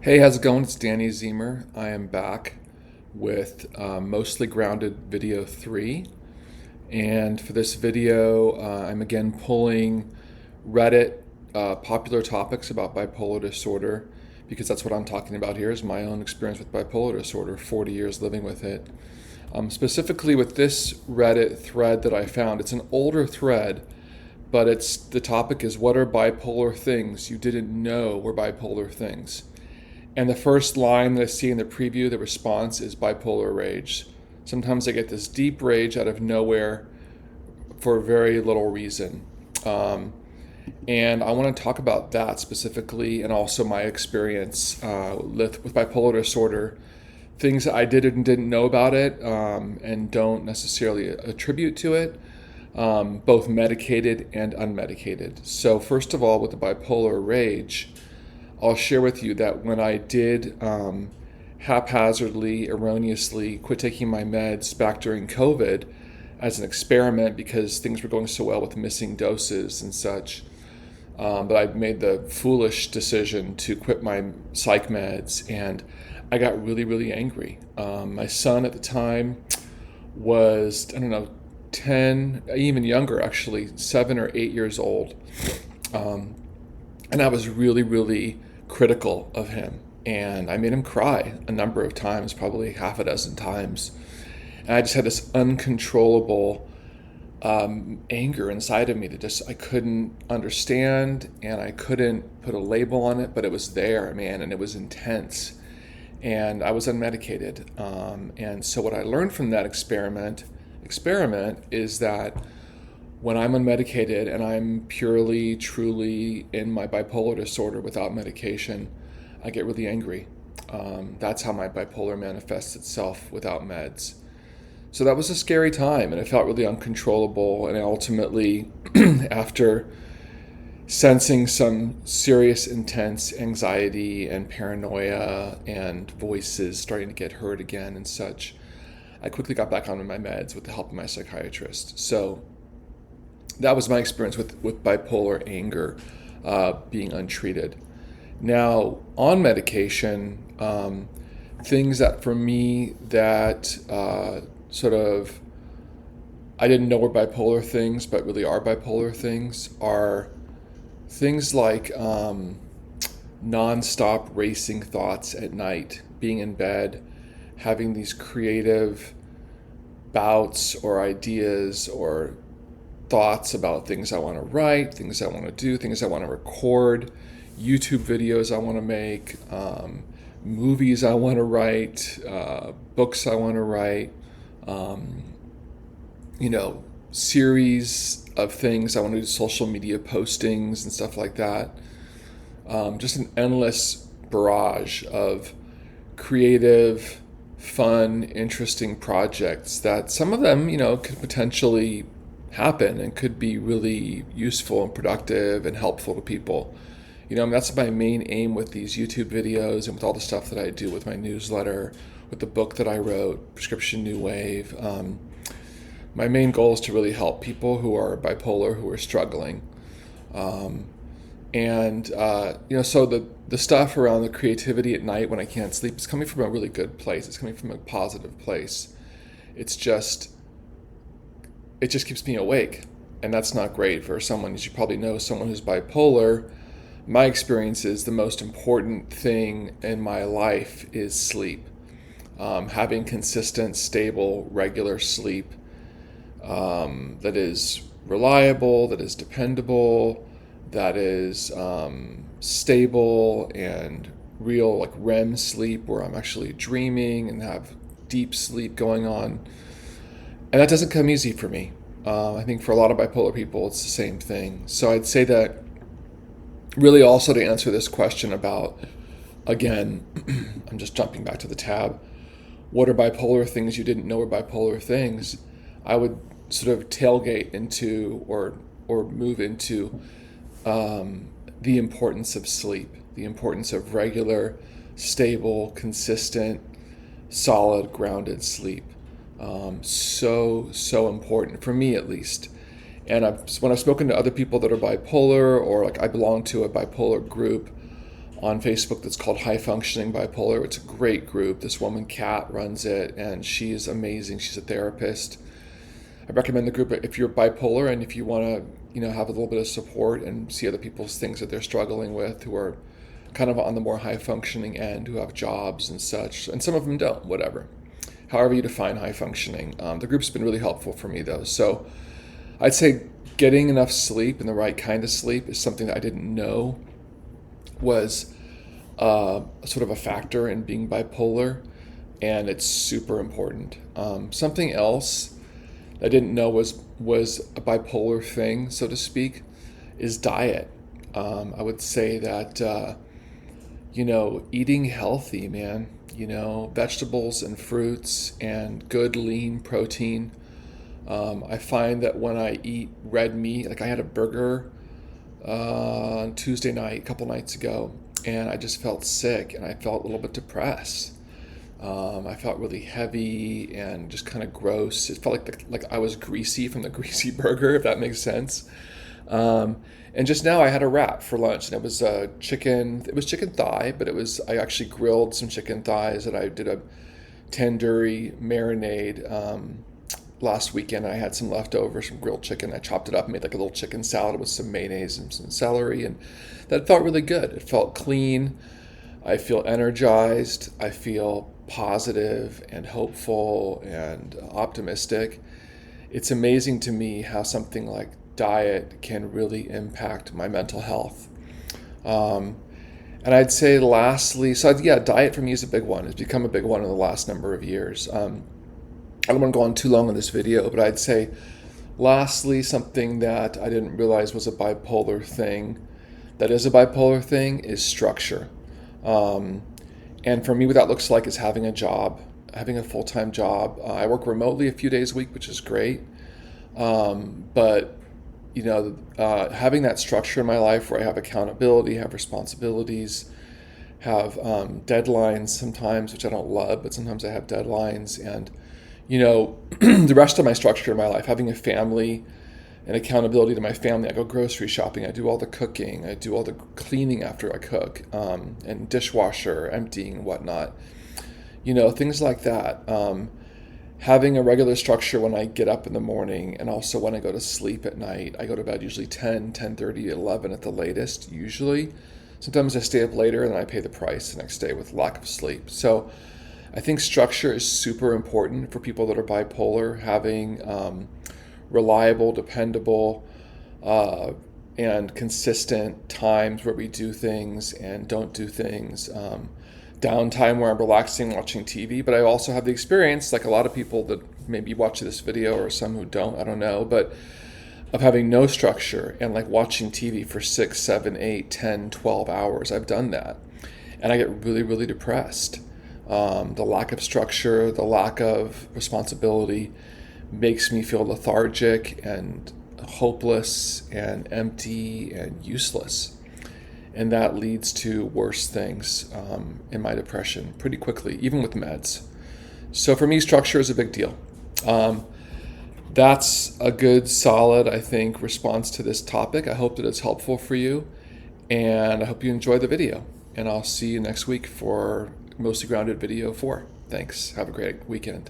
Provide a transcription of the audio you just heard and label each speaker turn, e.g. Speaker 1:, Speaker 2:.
Speaker 1: Hey, how's it going? It's Danny Zemer. I am back with Mostly Grounded Video 3. And for this video, I'm again pulling Reddit popular topics about bipolar disorder because that's what I'm talking about here is my own experience with bipolar disorder, 40 years living with it. Specifically with this Reddit thread that I found, it's an older thread, but the topic is what are bipolar things you didn't know were bipolar things. And the first line that I see in the preview, the response is bipolar rage. Sometimes I get this deep rage out of nowhere for very little reason. And I want to talk about that specifically and also my experience with bipolar disorder, things that I did and didn't know about it and don't necessarily attribute to it, both medicated and unmedicated. So first of all, with the bipolar rage, I'll share with you that when I did haphazardly, erroneously quit taking my meds back during COVID as an experiment because things were going so well with missing doses and such, but I made the foolish decision to quit my psych meds, and I got really, really angry. My son at the time was, I don't know, 10, even younger actually, 7 or 8 years old. And I was really, really critical of him. And I made him cry a number of times, probably half a dozen times. And I just had this uncontrollable anger inside of me that I couldn't understand and I couldn't put a label on it, but it was there, man, and it was intense. And I was unmedicated. And so what I learned from that experiment is that when I'm unmedicated and I'm purely, truly in my bipolar disorder without medication, I get really angry. That's how my bipolar manifests itself without meds. So that was a scary time, and it felt really uncontrollable. And I ultimately, after sensing some serious, intense anxiety and paranoia and voices starting to get heard again and such, I quickly got back on my meds with the help of my psychiatrist. So that was my experience with bipolar anger being untreated. Now, on medication, things that for me that sort of I didn't know were bipolar things, but really are bipolar things, are things like nonstop racing thoughts at night, being in bed, having these creative bouts or ideas or thoughts about things I want to write, things I want to do, things I want to record, YouTube videos I want to make, movies I want to write, books I want to write, series of things I want to do, social media postings and stuff like that. Just an endless barrage of creative, fun, interesting projects that some of them, could potentially happen and could be really useful and productive and helpful to people. That's my main aim with these YouTube videos and with all the stuff that I do with my newsletter, with the book that I wrote, Prescription New Wave. My main goal is to really help people who are bipolar, who are struggling. So the stuff around the creativity at night when I can't sleep is coming from a really good place. It's coming from a positive place. It just keeps me awake. And that's not great for someone, as you probably know, someone who's bipolar. My experience is the most important thing in my life is sleep. Having consistent, stable, regular sleep that is reliable, that is dependable, that is stable and real, like REM sleep, where I'm actually dreaming and have deep sleep going on. And that doesn't come easy for me. I think for a lot of bipolar people, it's the same thing. So I'd say that really also to answer this question about, again, I'm just jumping back to the tab, what are bipolar things you didn't know were bipolar things? I would sort of tailgate into or move into the importance of sleep, the importance of regular, stable, consistent, solid, grounded sleep. So important, for me at least. And when I've spoken to other people that are bipolar, or like I belong to a bipolar group, on Facebook that's called High Functioning Bipolar. It's a great group. This woman, Kat, runs it, and she's amazing. She's a therapist. I recommend the group if you're bipolar and if you want to, have a little bit of support and see other people's things that they're struggling with, who are kind of on the more high functioning end, who have jobs and such, and some of them don't, whatever. However you define high functioning. The group's been really helpful for me though. So I'd say getting enough sleep and the right kind of sleep is something that I didn't know was sort of a factor in being bipolar, and it's super important. Something else I didn't know was a bipolar thing, so to speak, is diet. I would say that eating healthy, man. Vegetables and fruits and good lean protein. I find that when I eat red meat, like I had a burger on Tuesday night, a couple nights ago, and I just felt sick and I felt a little bit depressed. I felt really heavy and just kind of gross. It felt like I was greasy from the greasy burger, if that makes sense. And just now I had a wrap for lunch, and it was chicken. It was chicken thigh, but I actually grilled some chicken thighs that I did a tandoori marinade last weekend. I had some leftovers, some grilled chicken. I chopped it up and made like a little chicken salad with some mayonnaise and some celery, and that felt really good. It felt clean. I feel energized. I feel positive and hopeful and optimistic. It's amazing to me how something like diet can really impact my mental health. And I'd say lastly, diet for me is a big one. It's become a big one in the last number of years. I don't want to go on too long on this video, but I'd say lastly, something that I didn't realize was a bipolar thing, that is a bipolar thing, is structure. And for me, what that looks like is having a job, having a full-time job. I work remotely a few days a week, which is great. But having that structure in my life where I have accountability, have responsibilities, have deadlines sometimes, which I don't love, but sometimes I have deadlines. And, the rest of my structure in my life, having a family and accountability to my family. I go grocery shopping. I do all the cooking. I do all the cleaning after I cook, and dishwasher emptying and whatnot. Things like that. Having a regular structure when I get up in the morning, and also when I go to sleep at night. I go to bed usually 10:30, 11 at the latest, usually. Sometimes I stay up later and I pay the price the next day with lack of sleep. So I think structure is super important for people that are bipolar. Having reliable, dependable, and consistent times where we do things and don't do things. Downtime where I'm relaxing, watching TV. But I also have the experience, like a lot of people that maybe watch this video, or some who don't, I don't know, but of having no structure and like watching TV for 6, 7, 8, 10, 12 hours. I've done that. And I get really, really depressed. The lack of structure, the lack of responsibility makes me feel lethargic and hopeless and empty and useless. And that leads to worse things in my depression pretty quickly, even with meds. So for me, structure is a big deal. That's a good, solid, I think, response to this topic. I hope that it's helpful for you, and I hope you enjoy the video. And I'll see you next week for Mostly Grounded video 4. Thanks. Have a great weekend.